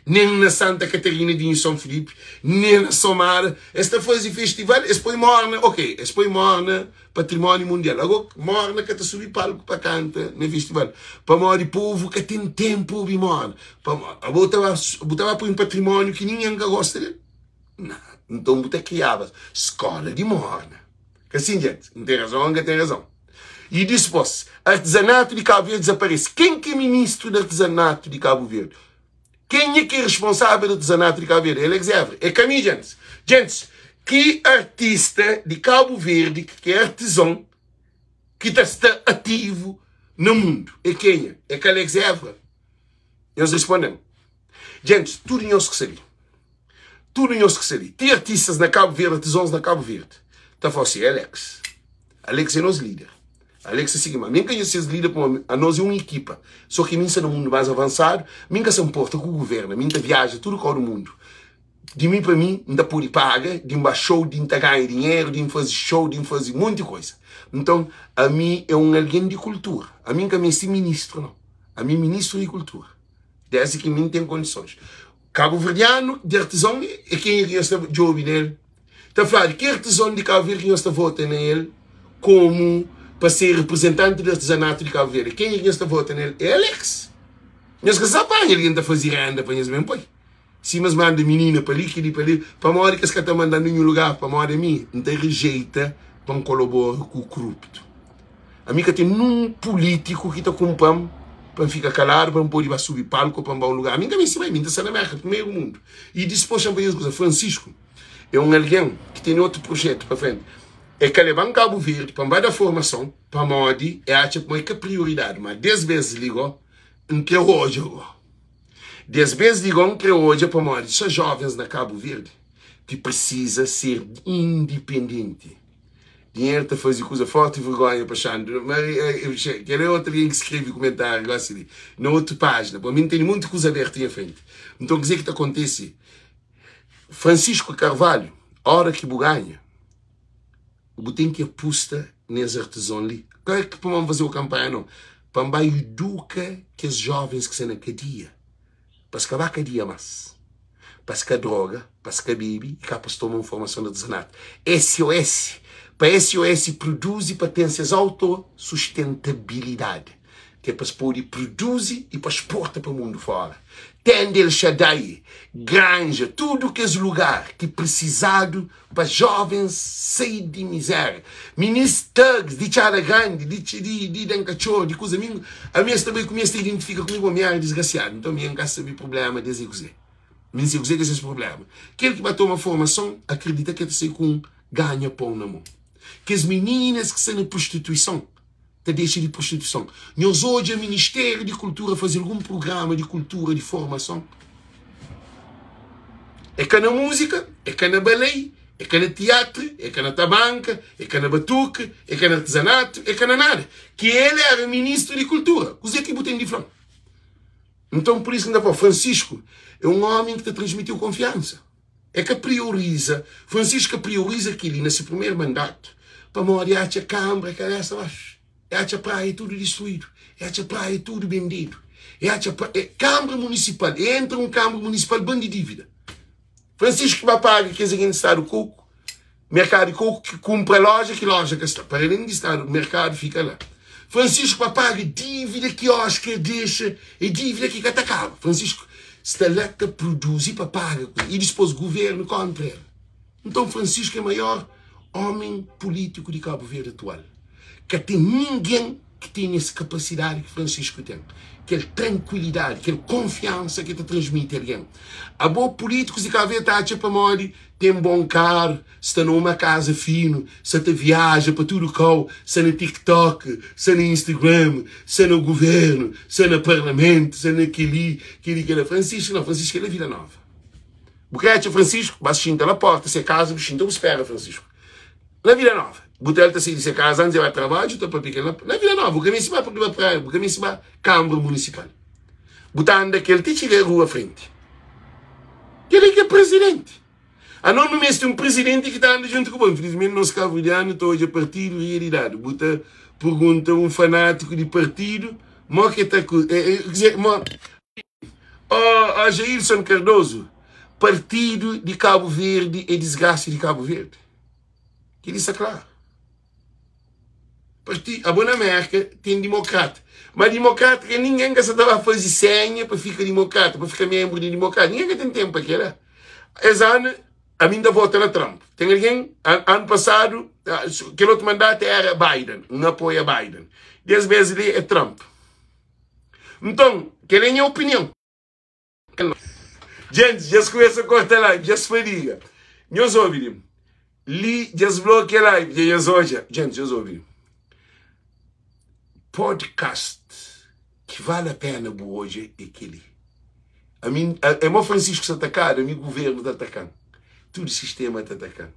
nem na Santa Catarina de São Felipe, nem na Somara. Esta fase de festival, esse põe morna, ok, esse põe morna, patrimônio mundial. Agora, morna que está subir palco para cantar no festival. Para morrer povo que tem tempo de morna. Eu botava para um patrimônio que ninguém gosta dele. Não, então eu criava escola de morna. Assim, gente, não tem razão, não tem razão. E depois, artesanato de Cabo Verde desaparece. Quem que é ministro do artesanato de Cabo Verde? Quem é que é responsável do artesanato de Cabo Verde? Ele é Camille, gente. Gente, que artista de Cabo Verde, que é artesão, que está ativo no mundo? É quem é? É que Alex Évora. Nós respondemos. Gente, tudo nós que sabia. Tudo nós que sabia. Tem artistas na Cabo Verde, artesãos na Cabo Verde. Tá falando assim, Alex. Alex é nosso líder. Alex é assim, mas nem que eu seja líder, a nós é uma equipa. Só que minha no mundo mais avançado, minha se importa com o governo, minha viaja tudo com o mundo. De mim para mim, ainda pode pagar, de um show, de ganhar dinheiro, de fazer show, de fazer muita coisa. Então, a mim é alguém de cultura. A mim que é esse ministro, não. A mim ministro de cultura. Desse que mim tem condições. Cabo-Verdiano, de artesão, é quem eu está jovem nele. Está falando que artesão de Cabo Verde que está votando nele como para ser representante do artesanato de Cabo Verde. Quem está votando nele é Alex. Nós que sabem, ele está fazendo renda para eles mesmo, pai. Se mas manda menina para ali, para a hora que você está mandando em um lugar, para a hora de mim, não tem rejeita para colaborar com o corrupto. A mim que tem um político que está comprando para ficar calado, para não poder subir palco para um bom lugar. A mim também se vai, me está na América, primeiro mundo. E depois também as coisas, Francisco. É alguém que tem outro projeto para frente. É que levar em Cabo Verde para dar formação, para modi, é a prioridade. Mas 10 vezes ligou, em que hoje. 10 vezes ligou, em que hoje, para modi. São jovens na Cabo Verde que precisa ser independente. Dinheiro está fazendo coisa forte e vergonha para Xandro. Mas é outro alguém que escreve comentário, assim, na outra página. Para mim tem muita coisa aberta em frente. Então, quer dizer que acontece. Francisco Carvalho, a hora que ganha, o tem que apostar nesse artesão ali. Não é que para fazer a campanha, não. Para educar que os jovens que são na cadeia. Para que vai cadeia mais. Para que a droga, para que a bebê, e capaz tomam informação do artesanato. SOS. Para SOS produz e para ter essa autossustentabilidade. Que é para se poder produzir e para exportar para o mundo fora. Tende El Shaddai, granja, tudo que é lugar que precisado para jovens sair de miséria. Ministros de Chara Grande, de Dancachor, de coisa minha. A minha também começa a identificar comigo, a minha é desgraciada. Então, a minha não sabe problema desse coisa. Minha não sabe esse problema. Aquele que vai tomar formação, acredita que está com ganha pão na mão. Que as meninas que estão em prostituição, te deixa de prostituição. Nós hoje, o Ministério de Cultura, fazer algum programa de cultura, de formação. É que na música, é que na balé, é que na teatro, é que na tabanca, é que na batuque, é que na artesanato, é que na nada. Que ele era Ministro de Cultura. O Zé que botem de flanco. Então, por isso que ainda para Francisco é um homem que te transmitiu confiança. É que prioriza. Francisco prioriza aquilo nesse primeiro mandato. Para morar a Câmara, que é essa, acho. É a praia tudo destruído. É a praia tudo vendido. É a Câmara Municipal. Entra um Câmara Municipal bando de dívida. Francisco vai pagar que é Estado do Coco. Mercado de Coco que compra loja que está. Para além de Estado, o mercado fica lá. Francisco vai pagar dívida que Oscar deixa e dívida que acaba. Francisco está lá que produz e para pagar. E depois o governo contra ele. Então Francisco é o maior homem político de Cabo Verde atual. Que tem ninguém que tem essa capacidade que Francisco tem. Aquela tranquilidade, aquela confiança que te transmite alguém. Há bons políticos e que a verdade para morrer, tem bom carro, está numa casa fino, se te viaja para tudo o se no TikTok, se no Instagram, se no governo, se no parlamento, se naquele, que Francisco, não, Francisco é Vila Nova. Porque é Francisco, basta chinta na porta, se casa, chinta, espera Francisco. Na Vila Nova. Botel está assim, se casa, antes vai para baixo, está para picar na Vila Nova, o caminho se vai para a praia, o caminho se vai Câmara Municipal. Botando aquele tira a rua à frente. Ele é que é presidente. A não me um presidente que está andando junto com o bom. Infelizmente, nós cabo-verdianos, hoje a partido e realidade. Bota pergunta um fanático de partido, mas que está com. Quer dizer, Jailson Cardoso, partido de Cabo Verde e desgaste de Cabo Verde. Que isso é claro. A Boa América tem democrata. Mas democrata que ninguém que estava a fazer senha para ficar democrata, para ficar membro de democrata. Ninguém que tem tempo para aquilo. Esse ano, a minha volta na Trump. Tem alguém, ano passado, aquele outro mandato era Biden, não apoia Biden. 10 vezes é Trump. Então, que é a minha opinião. Gente, já se começa a cortar live, já se fadiga. Nós ouvimos. Li, já se bloqueia live, já se hoje. Gente, já se ouvimos. Podcast que vale a pena hoje é aquele. É o Francisco está atacado, é o meu governo está atacando. Todo o sistema está atacando.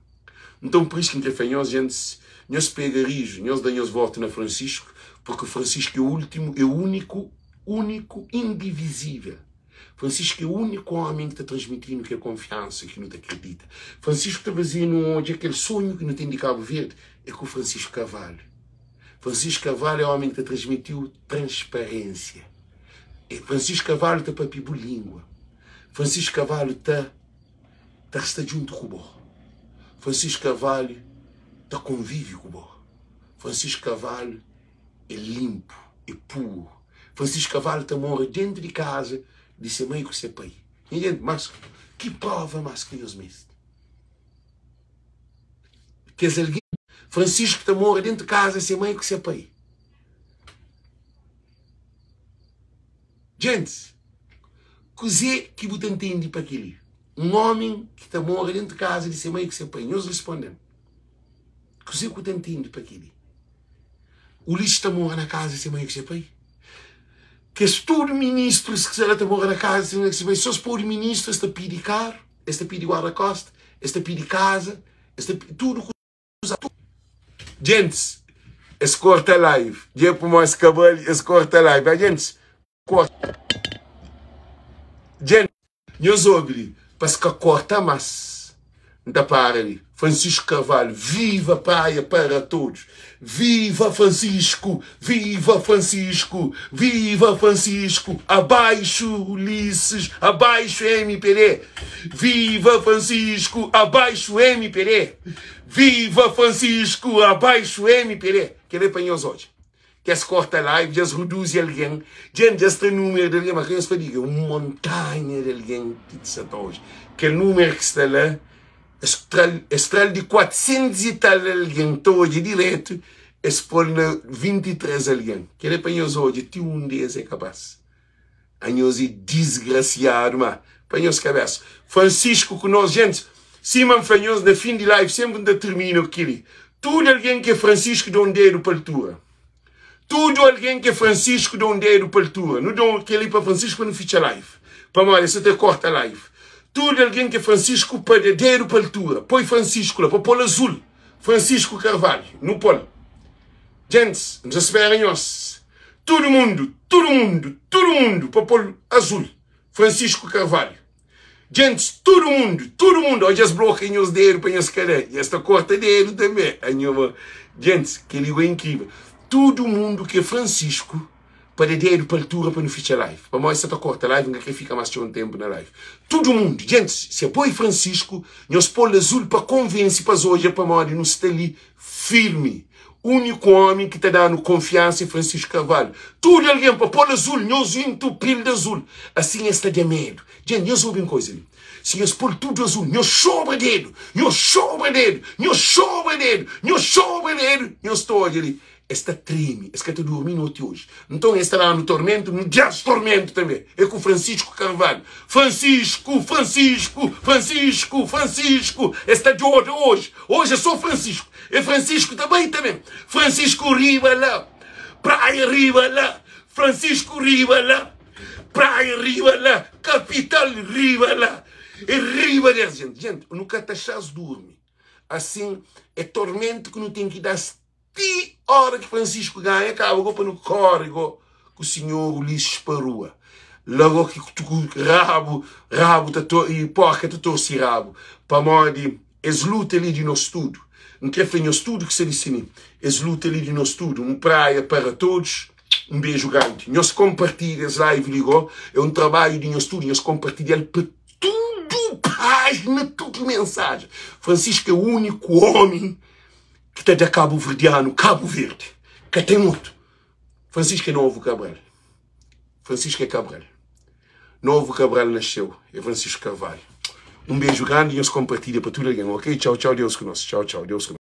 Então, por isso que nós, gente, nós pega rijo, nós damos voto na Francisco, porque o Francisco é o último, é o único, indivisível. Francisco é o único homem que está transmitindo que é confiança, que não te acredita. Francisco está fazendo hoje aquele sonho que não tem de Cabo Verde, é com o Francisco Carvalho. Francisco Carvalho é o homem que te transmitiu transparência. Francisco Carvalho está para língua. Francisco Carvalho está junto com o Bó. Francisco Carvalho está convívio com o Bó. Francisco Carvalho é limpo, é puro. Francisco Carvalho está morre dentro de casa, de ser mãe com seu pai. E gente, mas que prova mais que Deus mesmo? Quer dizer, Francisco está morre dentro de casa, ser mãe com seu pai. Gente, coisa que você entende para aquele? Um homem que está morre dentro de casa, de ser mãe com seu pai. Nós respondemos. Coisa que você entende para aquele? O lixo está morre na casa, de ser mãe com seu pai. Que é todo ministro, se quiser, está morre na casa, de ser mãe com seu pai. Só se for ministro, está pedindo carro, está pedindo guarda-costa, está pedindo casa, está tudo. Gente, esse corta live. Dia para mais cabelo, esse corta live. A gente, corta. Gente, nós ouvimos, parce que corta mais. Não para ali. Francisco Carvalho, viva praia para todos. Viva Francisco, viva Francisco, viva Francisco. Abaixo Ulisses, abaixo MPD. Viva Francisco, abaixo MPD. Viva Francisco, abaixo MPD. Que ele apanhou hoje. Que se corta live, já se reduz alguém. Já se tem número de alguém, mas que se diga, uma montanha de alguém que está hoje. Que número que está lá, estrela de 400 e tal alguém, hoje direto, esse por 23 alguém. Que ele apanhou hoje, tem um deles é capaz. Anhos e desgraciado, mas apanhou cabeça. Francisco, com nós, gente, Simão Fanhoso, na fim de live, sempre determina aquilo. Tudo alguém que é Francisco de onde é do Paltura. Tudo alguém que é Francisco de onde é do Paltura. Não dão aquele para Francisco para não ficar live. Para mais, você te corta live. Tudo alguém que é Francisco para de do Paltura. Põe Francisco lá, para pôr azul. Francisco Carvalho, no polo. Gente, nos esperem nós. Todo mundo, para pôr azul. Francisco Carvalho. Gente, todo mundo, hoje as bloqueiam os dedos para os caras, e esta corta dedo também. Gente, que liga incrível. Todo mundo que é Francisco, para dedo para altura para não ficar live. Para mais esta corta live, não quer ficar mais de um tempo na live. Todo mundo, gente, se apoia Francisco, nós pôr azul para convencer para hoje, para mais não estar ali firme. Único homem que está dando confiança em Francisco Carvalho. Tudo alguém para pôr azul, nós entupir de azul. Assim está de medo. Gente, nós ouvimos coisa ali. Se nós pôr tudo azul, nós sobra dedo, nós sobra dedo, nós sobra dedo, nós sobra dedo, nós estou ali. Esta treme, esta está dormindo até hoje. Então, esta lá no tormento, no dia de tormento também. É com o Francisco Carvalho. Francisco, Francisco, Francisco, Francisco. Esta de hoje. Hoje é só Francisco. É Francisco também. Francisco Riba lá. Praia Riba lá. Francisco Riba lá. Praia Riba lá. Capital Riba lá. É Riba lá, gente. Gente, no Catachás dorme. Assim, é tormento que não tem que dar. E a hora que Francisco ganha, acaba para no córrego que o senhor Ulisses Parua. Logo que o rabo e porca te torce rabo. Para morrer, es luta ali de nosso estudo. Não quer fazer nosso estudo que se disse, es luta ali de nosso estudo. Praia para todos. Beijo grande. Nós compartilhamos live, ligou. É trabalho de nosso estudo. Nós compartilhamos para tudo, página, tudo mensagem. Francisco é o único homem que está de Cabo Verdeano, Cabo Verde, que tem muito. Francisco é Novo Cabral. Francisco é Cabral. Novo Cabral nasceu, é Francisco Carvalho. Beijo grande e nos compartilha para tudo alguém, ok? Tchau, tchau, Deus conosco. Tchau, tchau, Deus conosco.